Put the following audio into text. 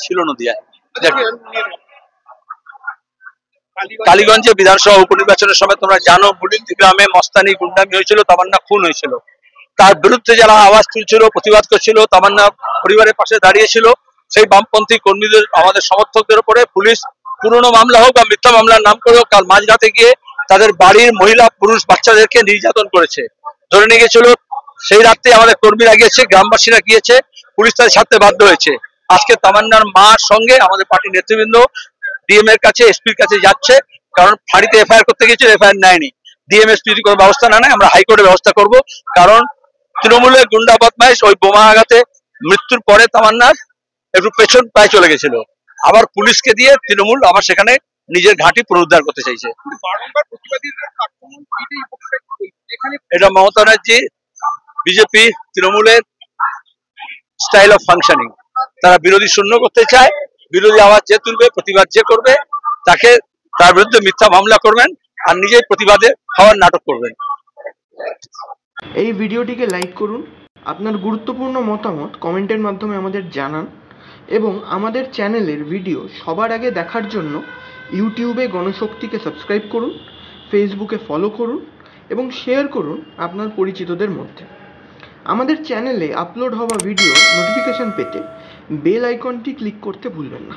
ছিল নদিয়ায়। কালীগঞ্জে বিধানসভা উপনির্বাচনের সময় তোমরা জানো বুলিন্দি গ্রামে মস্তানি গুন্ডামি হয়েছিল, তামান্না খুন হয়েছিল। তার বিরুদ্ধে যারা আওয়াজ তুলছিল, প্রতিবাদ করছিল, তামান্না পরিবারের পাশে দাঁড়িয়েছিল, সেই বামপন্থী কর্মীদের আমাদের সমর্থকদের উপরে পুলিশ পুরনো মামলা হোক বা মিথ্যা মামলার নাম করে হোক কাল মাঝরাতে গিয়ে তাদের বাড়ির মহিলা পুরুষ বাচ্চাদেরকে নির্যাতন করেছে, ধরে নিয়ে গেছিল। সেই রাত্রে আমাদের কর্মীরা গিয়েছে, গ্রামবাসীরা গিয়েছে, পুলিশ তাদের ছাড়তে বাধ্য হয়েছে। আজকে তামান্নার মার সঙ্গে আমাদের পার্টির নেতৃবৃন্দ ডিএম এর কাছে, এসপির কাছে যাচ্ছে, কারণ ফাঁড়িতে এফআইআর করতে গিয়েছিল, এফআইআর নেয়নি। ডিএম এসপি যদি কোনো ব্যবস্থা না নেয় আমরা হাইকোর্টে ব্যবস্থা করব, কারণ তৃণমূলের গুন্ডা বদমাইশ ওই বোমা আঘাতে মৃত্যুর পরে তামান্নার একটু পেছন পায়ে চলে গেছিল, আবার পুলিশকে দিয়ে তৃণমূল আবার সেখানে নিজের ঘাঁটি পুনরুদ্ধার করতে চাইছে। এটা মমতা ব্যানার্জি বিজেপি তৃণমূলের স্টাইল অফ ফাংশনিং। তারা বিরোধী শূন্য করতে চায়, বিরোধী আওয়াজ যে তুলবে, প্রতিবাদ যে করবে, তাকে তার বিরুদ্ধে মিথ্যা মামলা করবেন আর নিজেই প্রতিবাদে হওয়ার নাটক করবেন। এই ভিডিওটিকে লাইক করুন, আপনার গুরুত্বপূর্ণ মতামত কমেন্টের মাধ্যমে আমাদের জানান এবং আমাদের চ্যানেলের ভিডিও সবার আগে দেখার জন্য ইউটিউবে গণশক্তিকে সাবস্ক্রাইব করুন, ফেসবুকে ফলো করুন এবং শেয়ার করুন আপনার পরিচিতদের মধ্যে। আমাদের চ্যানেলে আপলোড হওয়া ভিডিও নোটিফিকেশন পেতে বেল আইকনটি ক্লিক করতে ভুলবেন না।